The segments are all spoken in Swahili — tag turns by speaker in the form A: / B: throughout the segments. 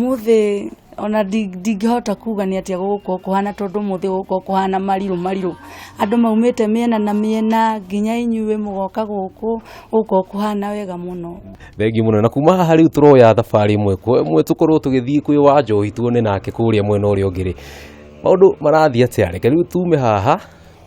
A: Muthe ona ndingihota kuga ni atia guko kuhana tondu muthe guko kuhana mariru andu maumite miena na miena nginya inyuwe mugoka guku guko kuhana wega muno.
B: Thengi muno na kuma haha riu turoya thabari mwe tukorwo tugithii kwi Wanjohi tuone nake kuria mwena uria ungiri maundu marathia atia reke riu tume haha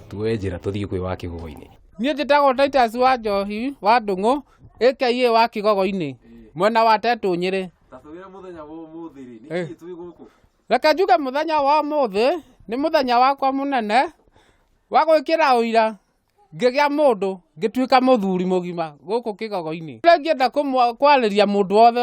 B: tuwenjira tuthii kwi Wakigogo-ini.
C: Nie njitagwo Titus Wanjohi wa Ndungu aka Wakigogo-ini mwena wa Tetu Nyeri.
B: Tatwira muthenya wa umuthi ri niki twi guku.
C: Reka njuge muthenya wa umuthi ni muthenya wakwa munene wa gwikira uira ngigia mundu ngituika muthuri mugima guku Kigogo-ini. Ngienda kwariria mundu wothe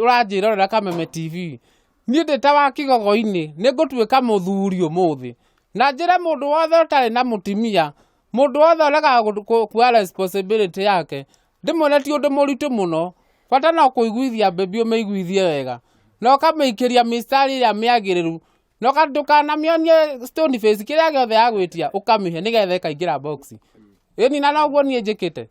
C: uranjirorera Kameme TV nie ndita Wakigogo-ini ni ngutuika muthuri umuthi na njire mundu wothe utari na mutimia mundu wothe urega kwa responsibility yake ndimwone ti undu muritu muno bata no kuiguithia bebi umeiguithie wega no kameikiria mistari ya miagiriru no kadukana mionye stone face kiria giothe agwitia ukamihe nigethe kaingira box ni na noguo nie njikite.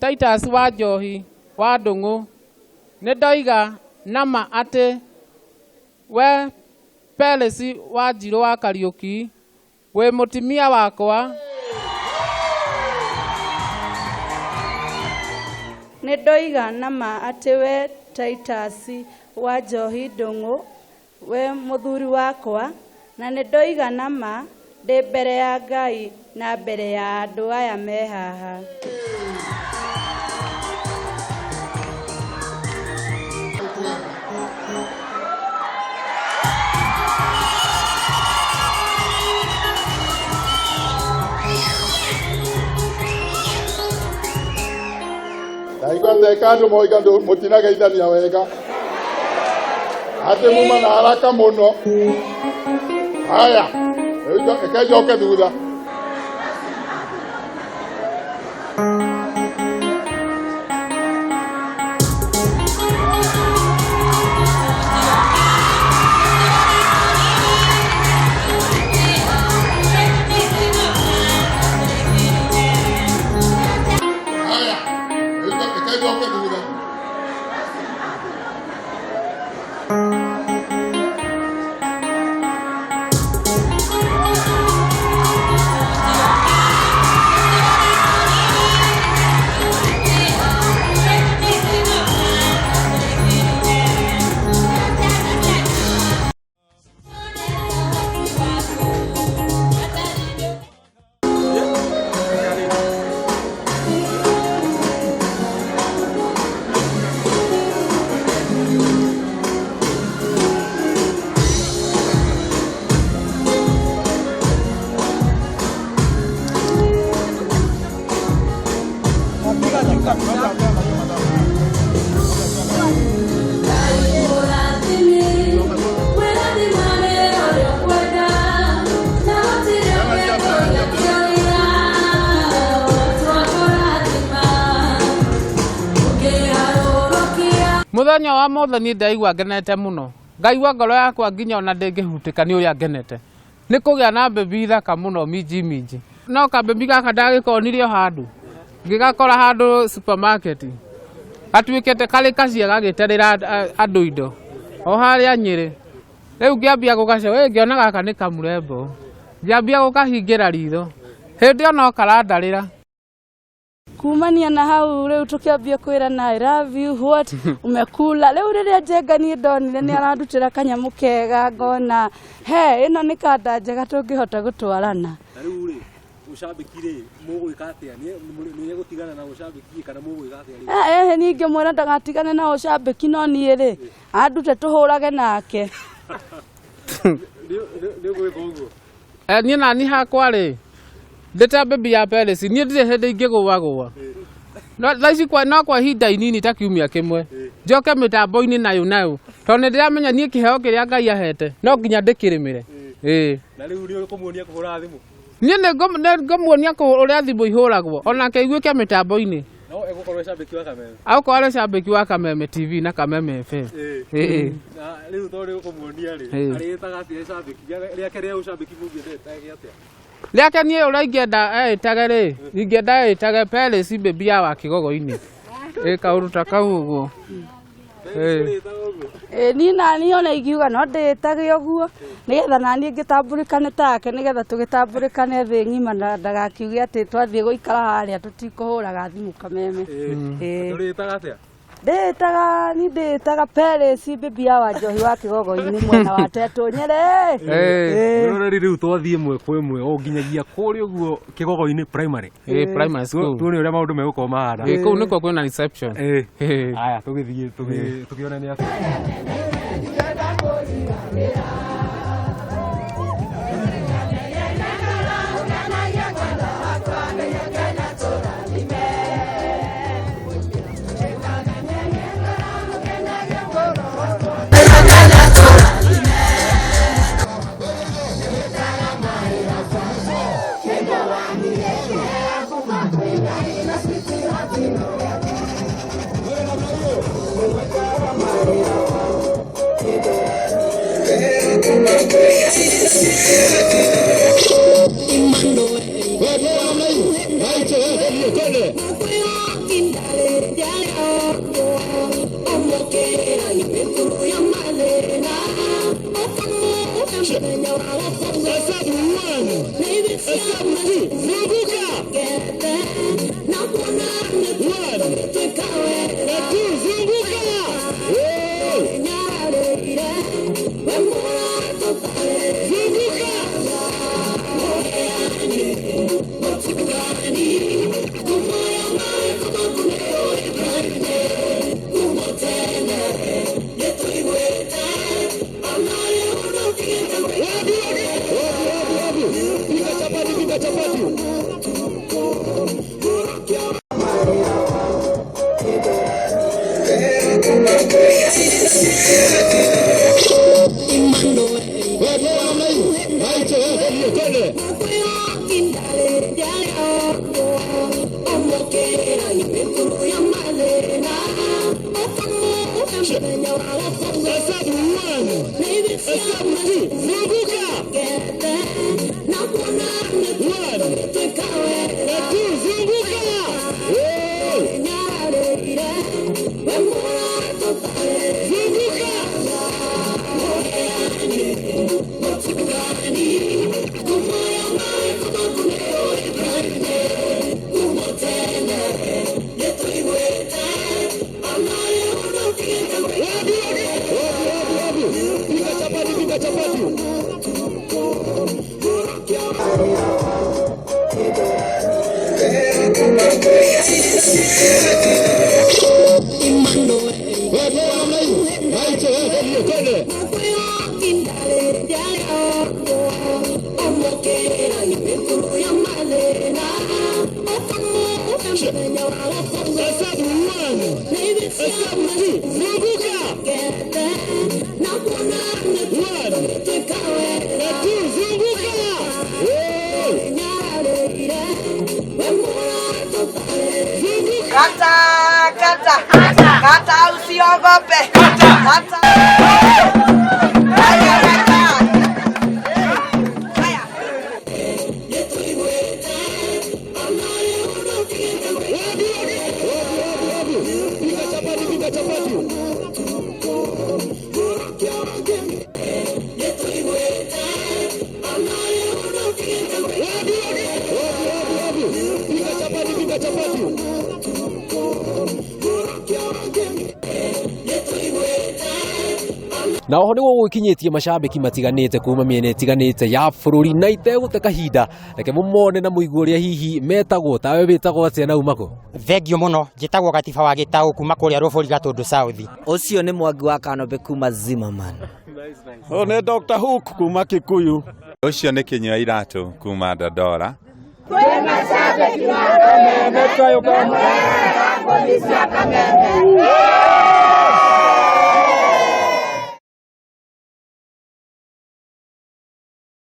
C: Titus Wanjohi wa Ndungu ni ndoiga nama ati we Pelesi wa Njiro wa Kariuki we mutimia wakwa.
A: Ni ndoiga nama ati we Titus Wanjohi Ndungu we muthuri wakwa na ni ndoiga nama ndi mbere ya Ngai na mbere ya andu aya me haha.
D: Naigua kandu moiga mutina geithania wega ati muma na haraka muno. Haya reke njoke thutha.
C: Muthenya wa mothe ni ndaigua ngenete muno. Ngaigua ngoro yakwa nginya ona ndingihutĩka nĩ ũrĩa ngenete. Nĩ kũgĩa na mbembe thaka muno minji. No kambembi gaka ndagĩkonire handũ. Ngĩgakora handũ supermarket. Gatuĩkĩte karĩ kaciaga gĩterera andũ indo. O harĩa Nyĩrĩ. Rĩu ngĩambia gũgacoka ngĩona gaka nĩ kamurembo. Ngĩambia gũkahingĩra ritho. Hĩndĩ ĩyo no karandarĩra.
A: Kumania na hau rĩu tũkĩambia kwĩrana I love you what umekula rĩu rĩrĩa Njenga niĩ ndonire nĩ arandutĩra kanyamũ kega ngona he ĩno nĩ kanda njega tũngĩhota gũtwarana.
B: Na rĩu rĩ ũcambĩki rĩ mũgwĩka atĩa nĩ gũtigana na ũcambĩki kana mũgwĩka atĩa rĩ?
A: Ningĩ mwĩra ndagatigane na ũcambĩki no niĩ rĩ andute tũhũrage nake.
B: Nĩ ũgwĩka ũguo?
C: Niĩ nani hakwa rĩ ndĩta mbembi ya Palace niĩ ndirĩ hĩndĩ ingĩgũagũa. Thaici no kwa ihinda inini ta kiumia kĩmwe njoke mĩtambo-inĩ nayo tondũ nĩ ndĩramenya niĩ kĩheo kĩrĩa Ngai ahete no nginya ndĩkĩrĩmĩre.
B: Na rĩu nĩ ũkũmuonia kũhũra thimũ?
C: Niĩ nĩ ngũmuonia ũrĩa thimũ ihũragwo onake aiguĩke mĩtambo-inĩ.
B: No egũkorwo cambĩki wa Kameme?
C: Agũkorwo arĩ cambĩki wa Kameme TV na Kameme FM.
B: Na rĩu tondũ nĩ ũkũmuonia rĩ arĩĩtaga atĩa cambĩki rĩake rĩa ũcambĩki mũngĩendete atĩa?
C: Rĩake niĩ ũrĩa ingĩenda eĩtage rĩ ingĩenda eĩtage Palace mbembi ya Wakigogo-ini. Kaũndũ ta kau ũguo.
A: Niĩ nani ona ingiuga no ndĩĩtage ũguo nĩgetha naniĩ ngĩtambũrĩkane take nĩgetha tũgĩtambũrĩkane thĩ ng'ima na ndagakiuge atĩ twathiĩ gũikara harĩa tũtikũhũraga thimũ Kameme.
B: Ndĩĩtaga atĩa?
A: Ndĩĩtaga Palace mbembi ya Wanjohi Wa Kigogo-ini mwena wa Tetũ Nyĩrĩ.
B: Rũrĩrĩ rĩu twathiĩ ĩmwe kwa ĩmwe o nginyagia kũrĩa ũguo Kigogo-ini primary.
C: Primary school.
B: Tuone ũrĩa maũndũ megũkorwo mahana.
C: Kũu nĩkuo kwĩna reception.
B: Aya tũgĩthiĩ tũkĩonane atĩa.
E: Kata usi usiogope.
B: Na oho nĩguo gũkinyĩtie macambĩki matiganĩte kuma mĩena ĩtiganĩte ya bũrũri na itegũte kahinda reke mũmone na mũigua ũrĩa hihi metagwo tawe wĩtagwo atĩa na umako.
F: Thengio mũno njĩtagwo Gatiba wa Gĩtaũ kuma kũrĩa Rũbũri Gatũndũ South.
G: Ũcio nĩ Mwangi wa Kanombe kuma Zimmerman.
H: O nĩ Dr. Hook kuma Kikuyu.
I: Ũcio nĩ Kinyua Iratũ kuma Dandora.
E: Kwĩ macambĩki ma Kameme, polisi ya Kameme.